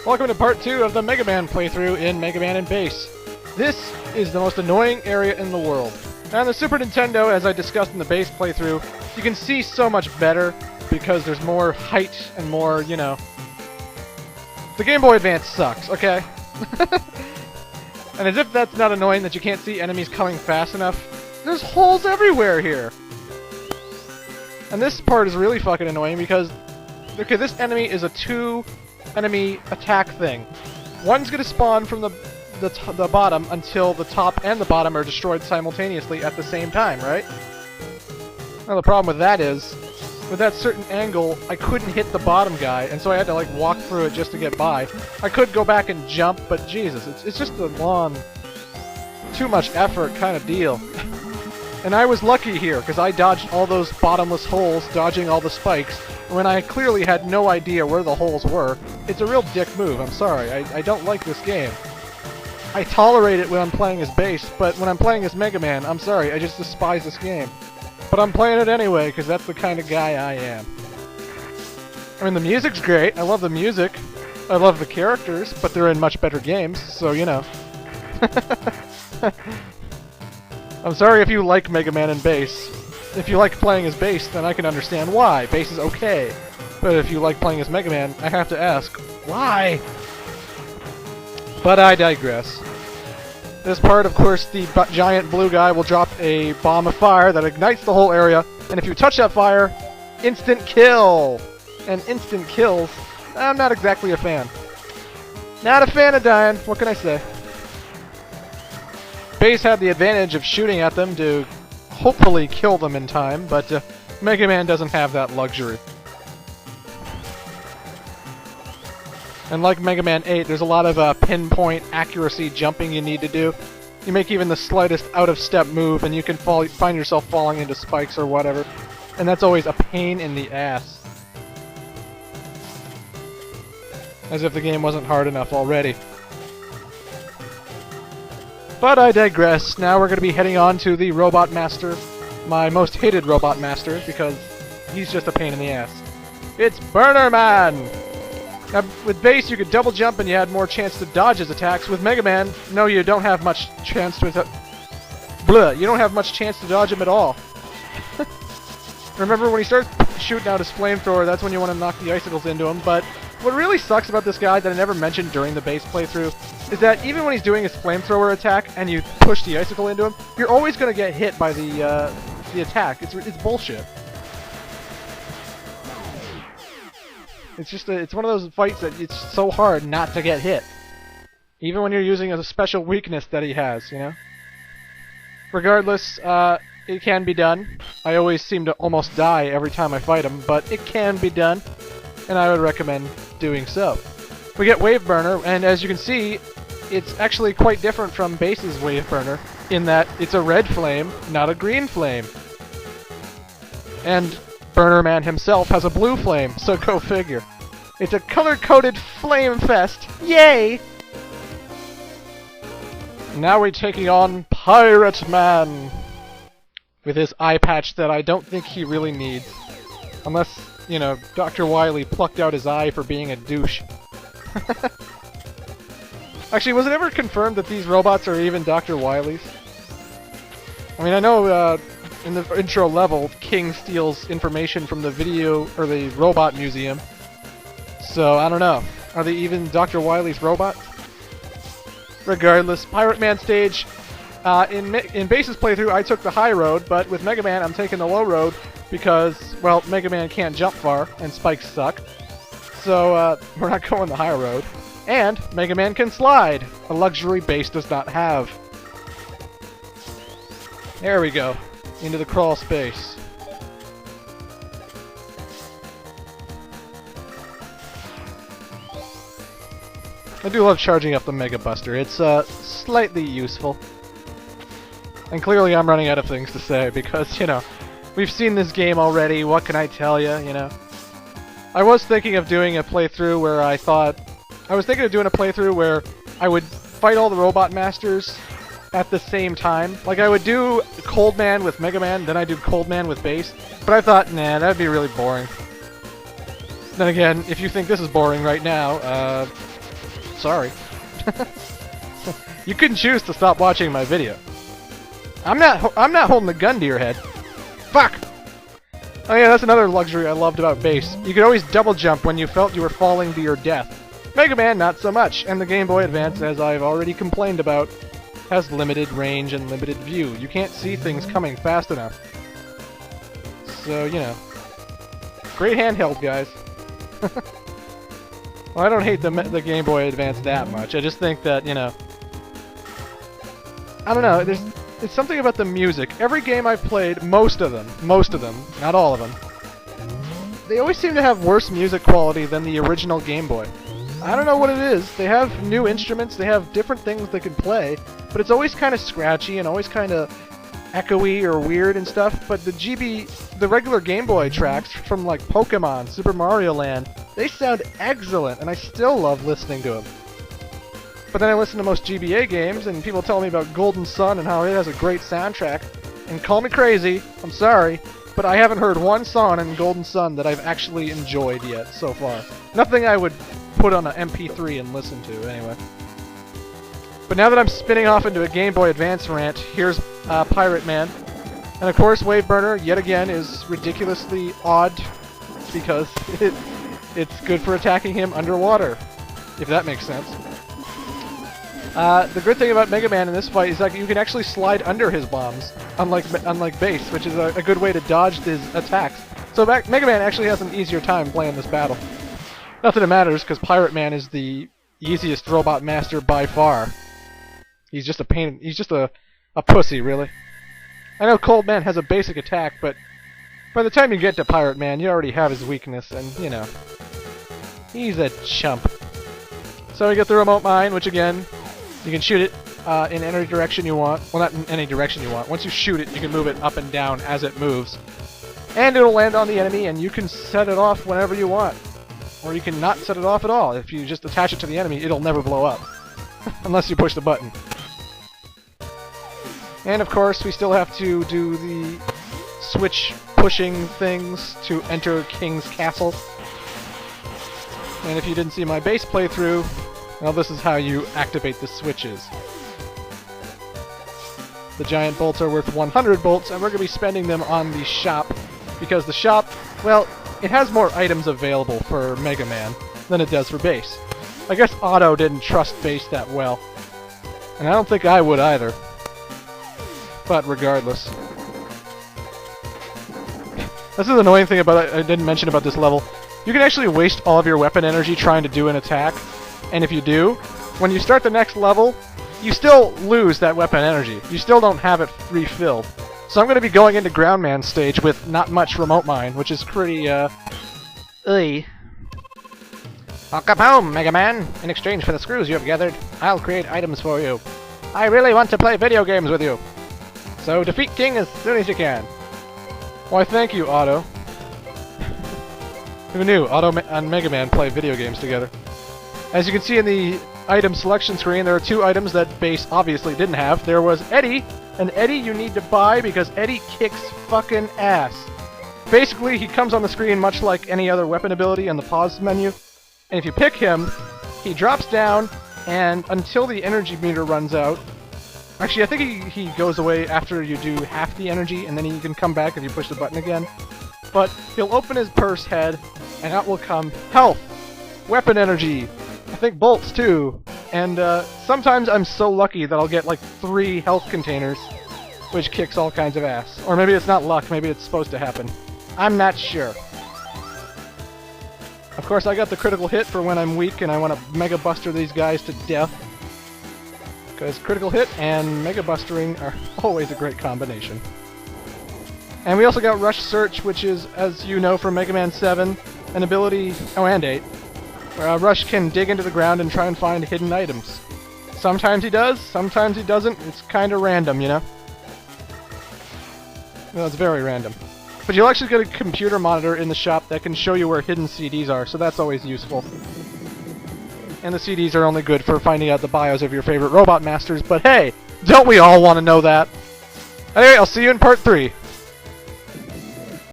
Welcome to part 2 of the Mega Man playthrough in Mega Man and Bass. This is the most annoying area in the world. Now on the Super Nintendo, as I discussed in the Bass playthrough, you can see so much better because there's more height and more, you know... The Game Boy Advance sucks, okay? And as if that's not annoying that you can't see enemies coming fast enough, there's holes everywhere here! And this part is really fucking annoying because... Okay, this enemy is a two-enemy attack thing. One's gonna spawn from the bottom until the top and the bottom are destroyed simultaneously at the same time, right? Now the problem with that is, with that certain angle, I couldn't hit the bottom guy, and so I had to like walk through it just to get by. I could go back and jump, but Jesus, it's just a long, too much effort kind of deal. And I was lucky here, because I dodged all those bottomless holes, dodging all the spikes, when I clearly had no idea where the holes were. It's a real dick move, I'm sorry. I don't like this game. I tolerate it when I'm playing as Bass, but when I'm playing as Mega Man, I'm sorry, I just despise this game. But I'm playing it anyway, because that's the kind of guy I am. I mean, the music's great, I love the music, I love the characters, but they're in much better games, so you know. I'm sorry if you like Mega Man and Bass. If you like playing as Bass, then I can understand why. Bass is okay. But if you like playing as Mega Man, I have to ask, why? But I digress. This part, of course, the giant blue guy will drop a bomb of fire that ignites the whole area, and if you touch that fire, instant kill! And instant kills, I'm not exactly a fan. Not a fan of dying, what can I say? Bass had the advantage of shooting at them to hopefully kill them in time, but Mega Man doesn't have that luxury. And like Mega Man 8, there's a lot of pinpoint accuracy jumping you need to do. You make even the slightest out-of-step move and you can find yourself falling into spikes or whatever. And that's always a pain in the ass. As if the game wasn't hard enough already. But I digress. Now we're going to be heading on to the Robot Master. My most hated Robot Master, because he's just a pain in the ass. It's Burner Man! Now, with Bass, you could double jump and you had more chance to dodge his attacks. With Mega Man, no, you don't have much chance to... you don't have much chance to dodge him at all. Remember, when he starts shooting out his flamethrower, that's when you want to knock the icicles into him, but what really sucks about this guy that I never mentioned during the Bass playthrough is that even when he's doing his flamethrower attack and you push the icicle into him, you're always going to get hit by the attack. It's bullshit. It's just it's one of those fights that it's so hard not to get hit. Even when you're using a special weakness that he has, you know? Regardless, it can be done. I always seem to almost die every time I fight him, but it can be done, and I would recommend doing so. We get Wave Burner, and as you can see, it's actually quite different from Bass's Wave Burner, in that it's a red flame, not a green flame. And Burner Man himself has a blue flame, so go figure. It's a color-coded flame fest. Yay! Now we're taking on Pirate Man! With his eye patch that I don't think he really needs. Unless, you know, Dr. Wily plucked out his eye for being a douche. Actually, was it ever confirmed that these robots are even Dr. Wily's? I mean, I know in the intro level, King steals information from the video, or the robot museum. So, I don't know. Are they even Dr. Wily's robots? Regardless, Pirate Man stage, in Bass's playthrough, I took the high road, but with Mega Man, I'm taking the low road because, well, Mega Man can't jump far, and spikes suck. So, we're not going the high road. And Mega Man can slide, a luxury Bass does not have. There we go. Into the crawl space. I do love charging up the Mega Buster. It's slightly useful. And clearly I'm running out of things to say because, you know, we've seen this game already, what can I tell you, you know? I was thinking of doing a playthrough where I would fight all the Robot Masters at the same time. Like, I would do Cold Man with Mega Man, then I'd do Cold Man with Bass. But I thought, nah, that'd be really boring. Then again, if you think this is boring right now, Sorry. You couldn't choose to stop watching my video. I'm not holding a gun to your head. Fuck! Oh yeah, that's another luxury I loved about bass. You could always double jump when you felt you were falling to your death. Mega Man, not so much, and the Game Boy Advance, as I've already complained about, has limited range and limited view. You can't see things coming fast enough. So, you know. Great handheld, guys. Well, I don't hate the Game Boy Advance that much. I just think that, you know... I don't know, there's something about the music. Every game I've played, most of them, not all of them, they always seem to have worse music quality than the original Game Boy. I don't know what it is. They have new instruments, they have different things they can play, but it's always kind of scratchy and always kind of echoey or weird and stuff. But the regular Game Boy tracks from like Pokemon, Super Mario Land, they sound excellent, and I still love listening to them. But then I listen to most GBA games, and people tell me about Golden Sun and how it has a great soundtrack. And call me crazy, I'm sorry, but I haven't heard one song in Golden Sun that I've actually enjoyed yet so far. Nothing I would put on an MP3 and listen to, anyway. But now that I'm spinning off into a Game Boy Advance rant, here's Pirate Man. And of course, Wave Burner, yet again, is ridiculously odd because it's good for attacking him underwater, if that makes sense. The good thing about Mega Man in this fight is that you can actually slide under his bombs, unlike Bass, which is a good way to dodge his attacks. So Mega Man actually has an easier time playing this battle. Not that it matters, because Pirate Man is the easiest robot master by far. He's just a pain. He's just a pussy, really. I know Cold Man has a basic attack, but by the time you get to Pirate Man, you already have his weakness, and you know, he's a chump. So we get the remote mine, which again, you can shoot it in any direction you want. Well, not in any direction you want. Once you shoot it, you can move it up and down as it moves. And it'll land on the enemy, and you can set it off whenever you want. Or you can not set it off at all. If you just attach it to the enemy, it'll never blow up. Unless you push the button. And of course, we still have to do the switch pushing things to enter King's Castle. And if you didn't see my base playthrough, well, this is how you activate the switches. The giant bolts are worth 100 bolts, and we're going to be spending them on the shop, because the shop, well, it has more items available for Mega Man than it does for Bass. I guess Otto didn't trust Bass that well, and I don't think I would either. But regardless. This is the annoying thing about it I didn't mention about this level. You can actually waste all of your weapon energy trying to do an attack, and if you do, when you start the next level, you still lose that weapon energy. You still don't have it refilled. So I'm going to be going into Ground Man stage with not much remote mine, which is pretty, Welcome home, Mega Man! In exchange for the screws you have gathered, I'll create items for you. I really want to play video games with you. So defeat King as soon as you can. Why, thank you, Otto. Who knew Otto and Mega Man play video games together? As you can see in the item selection screen, there are two items that Bass obviously didn't have. There was Eddie, and Eddie you need to buy because Eddie kicks fucking ass. Basically, he comes on the screen much like any other weapon ability in the pause menu, and if you pick him, he drops down, and until the energy meter runs out, actually I think he goes away after you do half the energy, and then he can come back if you push the button again. But he'll open his purse head, and out will come health, weapon energy, I think bolts too, and sometimes I'm so lucky that I'll get like 3 health containers, which kicks all kinds of ass. Or maybe it's not luck, maybe it's supposed to happen. I'm not sure. Of course, I got the critical hit for when I'm weak and I want to Mega Buster these guys to death. Because critical hit and Mega Bustering are always a great combination. And we also got Rush Search, which is, as you know from Mega Man 7, an ability, oh and 8, where Rush can dig into the ground and try and find hidden items. Sometimes he does, sometimes he doesn't. It's kind of random, you know? Well, it's very random. But you'll actually get a computer monitor in the shop that can show you where hidden CDs are, so that's always useful. And the CDs are only good for finding out the bios of your favorite robot masters, but hey, don't we all want to know that? Anyway, I'll see you in part 3.